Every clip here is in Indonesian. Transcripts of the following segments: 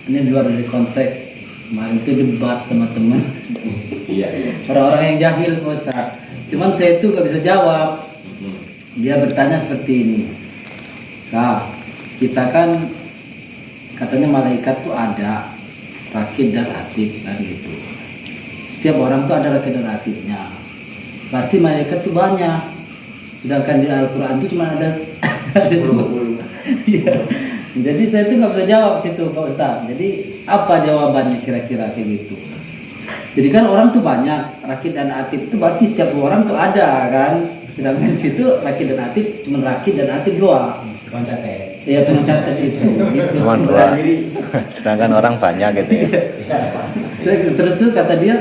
ini luar dari konteks. Kemarin itu debat sama teman. Iya. Orang-orang yang jahil Pak Ustaz. Cuman saya itu gak bisa jawab. Dia bertanya seperti ini. Kak, kita kan katanya malaikat tuh ada rakib dan atid kan gitu. Setiap orang tuh ada rakib dan atidnya. Berarti malaikat tuh banyak. Sedangkan di Al-Quran itu cuma ada 10. Iya. Jadi saya tuh nggak bisa jawab situ Pak Ustaz. Jadi apa jawabannya kira-kira kayak gitu? Jadi kan orang tuh banyak, rakib dan atid itu berarti setiap orang tuh ada kan. Sedangkan di situ rakib dan atid cuma rakib dan atid doang. Tukang catet. Iya, tukang catet itu. Gitu. Cuma dua. Sedangkan orang banyak gitu ya. Terus tuh kata dia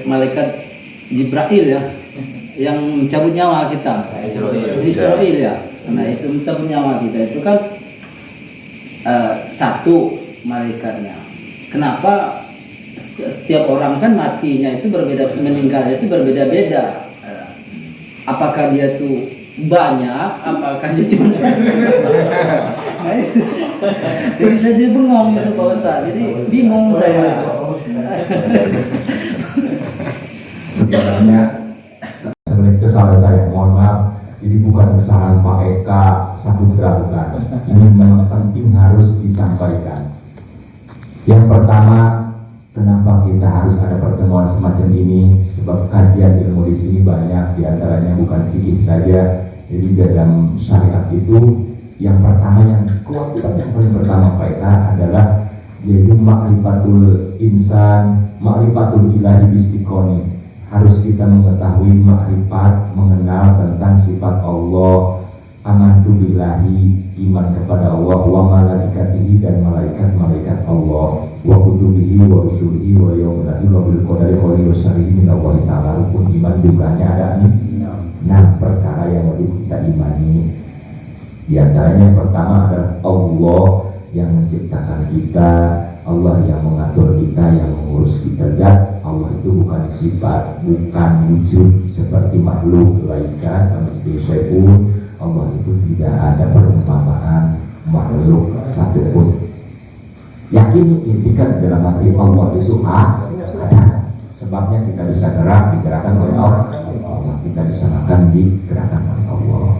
malaikat Jibril ya yang mencabut nyawa kita. Israel ya. Nah itu mencabut nyawa kita itu kan satu malaikatnya. Kenapa setiap orang kan matinya itu berbeda, meninggalnya itu berbeda-beda. Apakah dia tuh banyak, apakah dia cuma jadi saya jadi bengong gitu Pak Ustaz. Jadi bingung saya. Sebenarnya kesalahan saya, mohon maaf, ini bukan kesalahan Pak Eka Saputra, bukan. Ini memang penting harus disampaikan. Yang pertama, kenapa kita harus ada pertemuan semacam ini? Sebab kajian ilmu di sini banyak, diantaranya bukan fikih saja. Jadi dalam syariat itu yang pertama, yang kewajiban yang paling pertama Pak Eka adalah yaitu ma'rifatul insan, ma'rifatul ilahi bistiqoni. Harus kita mengetahui ma'rifat, mengenal tentang sifat Allah, amantu billahi, iman kepada Allah, wa malaikatihi, dan malaikat-malaikat Allah, wa kutubihi, wa rusulihi, wa yaumil akhir, wa bil qadari khaihi wa syarrihi min Allah ta'ala. Rukun iman jumlahnya ada 6 perkara yang wajib kita imani. Di antaranya yang pertama adalah Allah yang menciptakan kita, Allah yang mengatur kita, yang mengurus kita. Dan Allah itu bukan sifat, bukan wujud seperti makhluk lainkan. Allah itu tidak ada perumpamaan makhluk satupun. Yakin intikan dalam hati Allah itu ada. Sebabnya kita bisa gerak, digerakkan oleh Allah. Kita bisa makan, digerakkan oleh Allah.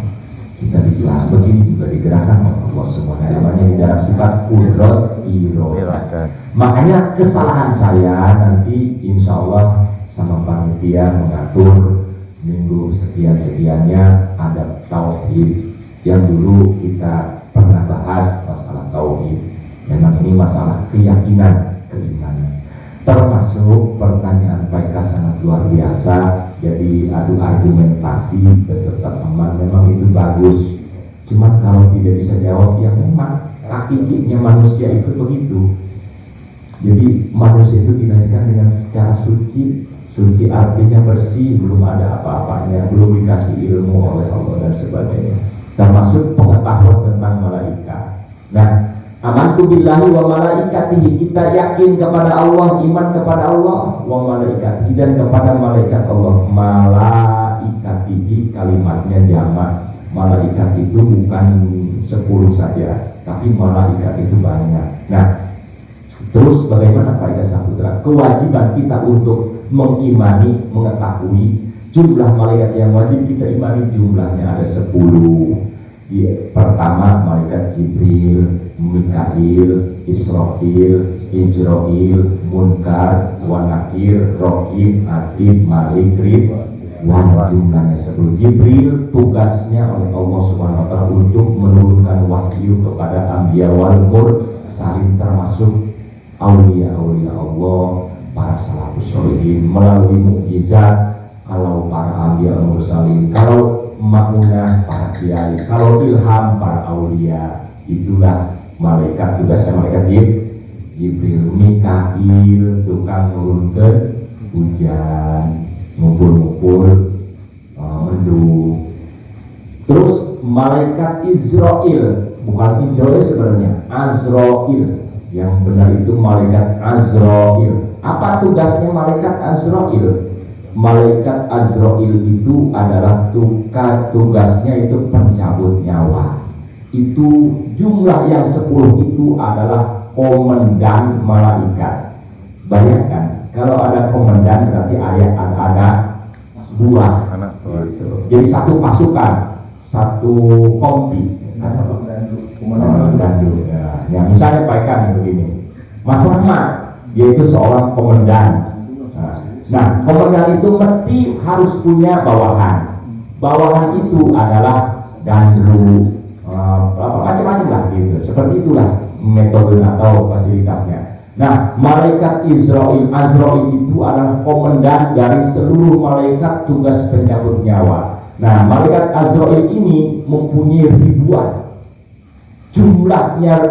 Kita bisa begini juga digerakkan oleh Allah. Semuanya namanya di dalam sifat qudrat iradah. Makanya kesalahan saya nanti insya Allah sama panitia mengatur minggu sekian-sekiannya ada tauhid yang dulu kita pernah bahas masalah tauhid. Memang ini masalah keyakinan, keimanan. Termasuk pertanyaan mereka sangat luar biasa. Jadi adu argumentasi beserta teman memang itu bagus. Cuma kalau tidak bisa jawab, ya memang hakikatnya manusia itu begitu. Jadi manusia itu dilahirkan dengan secara suci. Suci artinya bersih, belum ada apa-apanya, belum dikasih ilmu oleh Allah dan sebagainya. Termasuk pengetahuan tentang malaikat. Nah, amantu billahi wa malaikatihi, kita yakin kepada Allah, iman kepada Allah, wa malaikatihi, dan kepada malaikat Allah. Malaikatihi kalimatnya jamak. Malaikat itu bukan 10 saja, tapi malaikat itu banyak. Nah, terus bagaimana Pak Eka Saputra? Kewajiban kita untuk mengimani, mengetahui jumlah malaikat yang wajib kita imani, jumlahnya ada 10. Pertama malaikat Jibril, Mikail, Israfil, Ijrail, Munkar, Wanakir, Raqib, Atid, Malik, Ridwan. Jumlahnya 10. Jibril tugasnya oleh Allah Subhanahu wa ta'ala untuk menurunkan wahyu kepada anbiya wal mursalin, termasuk aulia-aulia Allah, para salafus sholihin, melalui mukjizat. Kalau para anbiya wal mursalin, kalau mamunah para kiai, kalau ilham para aulia. Itulah malaikat, tugasnya malaikat Jibril. Mikail tukang nurunkan hujan, ngumpul-ngumpul mendung. Terus malaikat Israel, bukan Israel sebenarnya, Azrail. Yang benar itu malaikat Azrail. Apa tugasnya malaikat Azrail? Malaikat Azrail itu adalah tugasnya itu pencabut nyawa. itu jumlah yang 10 itu adalah komandan malaikat. Bayangkan kalau ada komandan berarti ada buah. Anak buah. Gitu. Jadi satu pasukan, satu kompi. Komandan dulu. Ya, misalnya Pak begini, Mas Rahmat, dia itu seorang komandan. Nah, komandan itu mesti harus punya bawahan. Bawahan itu adalah ganjru, macam-macam lah gitu. Seperti itulah metode atau fasilitasnya. Nah, malaikat Azrail itu adalah komandan dari seluruh malaikat tugas pencabut nyawa. Nah, malaikat Azrail ini mempunyai ribuan jumlahnya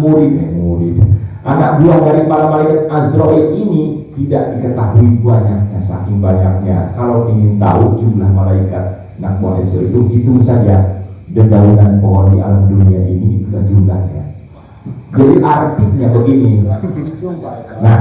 murid. Anak buah dari para malaikat Azrail ini tidak diketahui banyaknya, saking banyaknya. Kalau ingin tahu jumlah malaikat anak buah Azrail itu, hitung saja dedaunan pohon di alam dunia ini, itulah jumlahnya. Jadi artinya begini. Nah,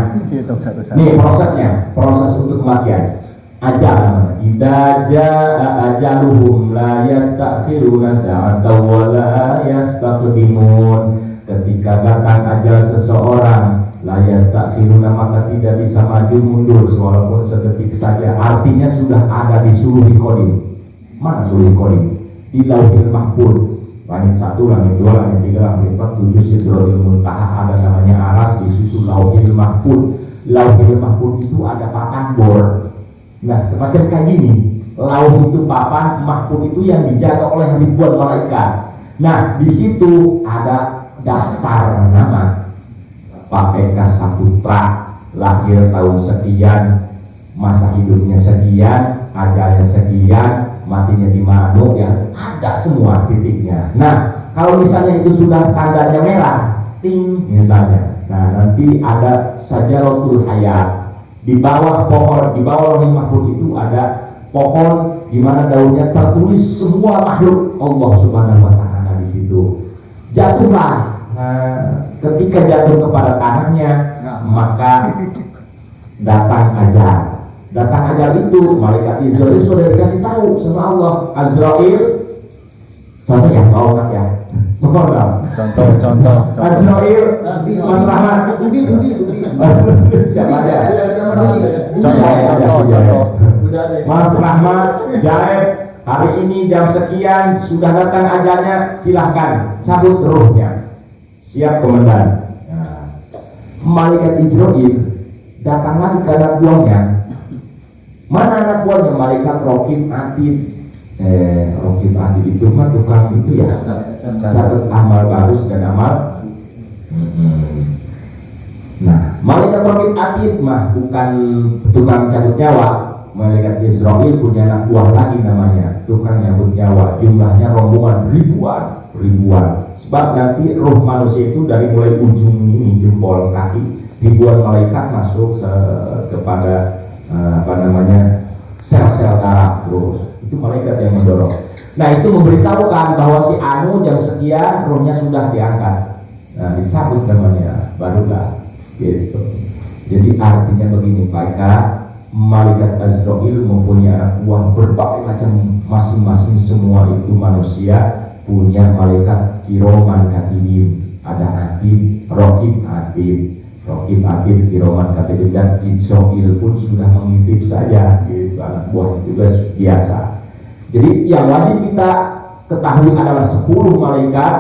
ini prosesnya, proses untuk kematian. Ajal, idza jaa ajaluhum la yastakhiruna sa'atan wa la yastaqdimun. Ketika datang ajal seseorang, la yastakhiruna, maka tidak bisa maju mundur walaupun sedetik saja. Artinya sudah ada di Sulhul Qadim. Mana Sulhul Qadim? Di Lauhil Mahfuz. Langit 1, langit 2, langit 3, langit 4, 7 Sidratul Muntaha, ada namanya aras, di situ Lauhil Mahfuz. Lauhil Mahfuz itu ada papan bor. Nah, semacam kayak gini. Lauh itu papan, mahfuz itu yang dijaga oleh ribuan malaikat. Nah, di situ ada daftar nama. Pak Eka Saputra, lahir tahun sekian, masa hidupnya sekian, ajalnya sekian, matinya di mana, ya ada semua titiknya. Nah, kalau misalnya itu sudah tandanya merah, ting misalnya, nah nanti ada Sajaratul Hayat. Di bawah pohon, di bawah Lauhil Mahfuz itu ada pohon di mana daunnya tertulis semua makhluk Allah Subhanahu wa Ta'ala di situ. Jatuhlah. Nah, ketika jatuh kepada tanahnya, maka datang ajal. Datang ajal itu malaikat Azrail sudah dikasih tahu sama Allah. Azrail, contoh ya, mau ya. Contoh. Azrail, Mas Rahmat. Siapa aja? Contoh. Mas Rahmat, Jared, hari ini jam sekian sudah datang ajalnya, silahkan cabut ruhnya. Siap komandan. Nah, malaikat Azrail datang lagi ke anak buahnya. Mana anak buahnya? Malaikat Raqib Atid. Raqib Atid itu mah tukang itu ya, catat amal bagus dan amal. Nah, malaikat Raqib Atid mah bukan tukang cabut nyawa. Malaikat Azrail punya anak buah lagi namanya tukang nyabut nyawa. Jumlahnya rombongan ribuan. Sebab nanti roh manusia itu dari mulai ujung ini jempol kaki, ribuan malaikat masuk kepada sel-sel darah terus. Itu malaikat yang mendorong. Nah, itu memberitahukan bahwa si Anu jam sekian rohnya sudah diangkat. Nah, dicabut namanya, barulah gitu. Jadi artinya begini, Pak Eka, malaikat Azrail mempunyai anak buah berbagai macam, masing-masing semua itu manusia punya malaikat kiroman katibin. Ada Atid, Raqib Atid, kiroman katibin, dan Azrail pun sudah mengintip saja gitu, anak buah juga biasa. Jadi yang wajib kita ketahui adalah 10 malaikat,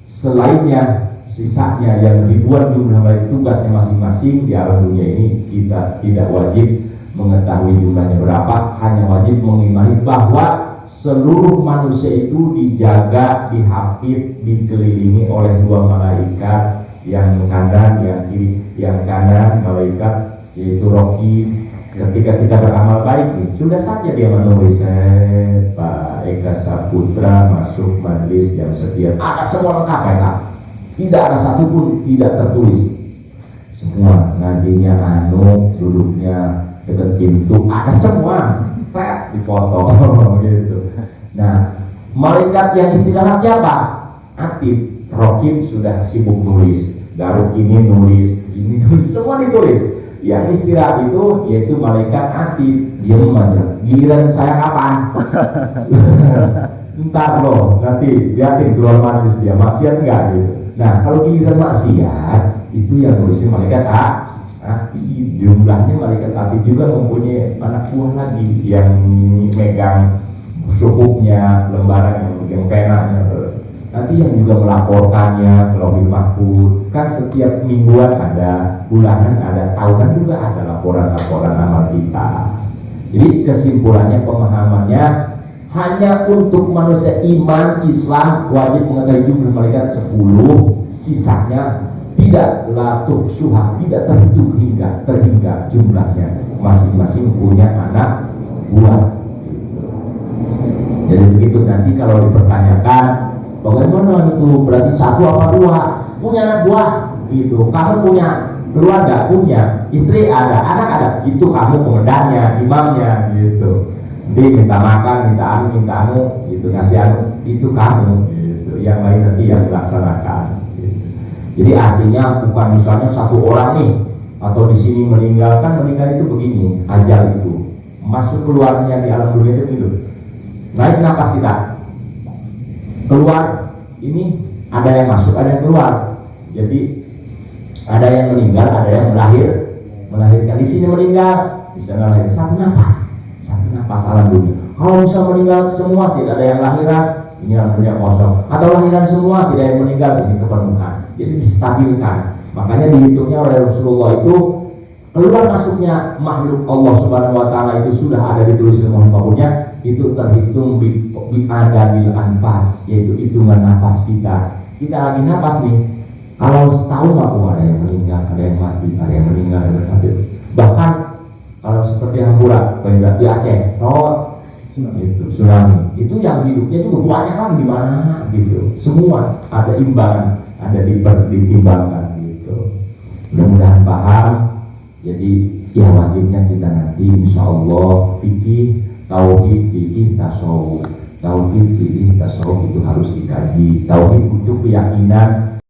selainnya sisanya yang ribuan jumlah malaikat tugasnya masing-masing di alam dunia ini kita tidak wajib mengetahui jumlahnya berapa, hanya wajib mengimani bahwa seluruh manusia itu dijaga, dihafid, dikelilingi oleh 2 malaikat, yang kanan, yang kiri. Yang kanan malaikat yaitu Raqib. Ketika kita beramal baik, sudah saja dia menulis Pak Eka Saputra masuk majelis jam sekian. Ada semua lengkap ya, tidak ada satupun tidak tertulis. Semua ngajinya duduknya dekat pintu, ada semua dipoto gitu. Nah, malaikat yang istirahat siapa? Atid. Raqib sudah sibuk nulis, Garuk ini nulis, semua ditulis. Yang istirahat itu yaitu malaikat Atid, diam aja. Giliran saya kapan? Ntar loh, nanti liatin keluar majlis dia maksiat enggak gitu. Nah kalau giliran maksiat itu yang nulisin malaikat jumlahnya malaikat api juga mempunyai anak buah lagi yang megang sukuknya, lembaran yang megang penanya. Nanti yang juga melaporkannya ke Lauhul Mahfuz. Kan setiap mingguan ada, bulanan ada, tahunan juga ada laporan-laporan amal kita. Jadi kesimpulannya, pemahamannya hanya untuk manusia iman Islam wajib mengetahui jumlah malaikat 10, sisanya tidak latuk suha, tidak terhingga jumlahnya, masing-masing punya anak buah. Jadi begitu, nanti kalau dipertanyakan bagaimana itu, berarti satu apa dua, punya anak buah gitu, kamu punya keluarga, punya istri, ada anak, ada, itu kamu komandannya, imamnya gitu. Dia minta makan, minta anu gitu, ngasih anu, itu kamu gitu. Yang lain nanti yang dilaksanakan gitu. Jadi artinya bukan misalnya satu orang nih atau di sini meninggal itu begini, ajal itu masuk keluarnya di alam dunia itu gitu. Naik napas kita, keluar ini ada yang masuk, ada yang keluar. Jadi ada yang meninggal, ada yang melahirkan. Di sini meninggal, di sana lahir. Satu napas alam dunia. Kalau bisa meninggal semua, tidak ada yang lahiran, ini alam dunia kosong. Atau lahiran semua, tidak ada yang meninggal, ini kepenuhan. Jadi distabilkan. Makanya dihitungnya oleh Rasulullah itu keluar masuknya makhluk Allah Subhanahu Wa Taala itu sudah ada ditulis di Muhammadnya. Itu terhitung ada bil anfas, yaitu hitungan nafas kita. Kita lagi nafas nih, kalau setahun aku ada yang meninggal, ada yang mati, ada yang meninggal, ada yang mati. Bahkan kalau seperti Hampura, di Aceh, tsunami, itu yang hidupnya itu banyak kan di mana gitu. Semua ada imbangan, ada ditimbangkan gitu. Mudah-mudahan paham. Jadi ya wajibnya kita nanti insya Allah fikih, tauhid, fikih, tasawuf. Tauhid, fikih, tasawuf itu harus dikaji. Tauhid untuk keyakinan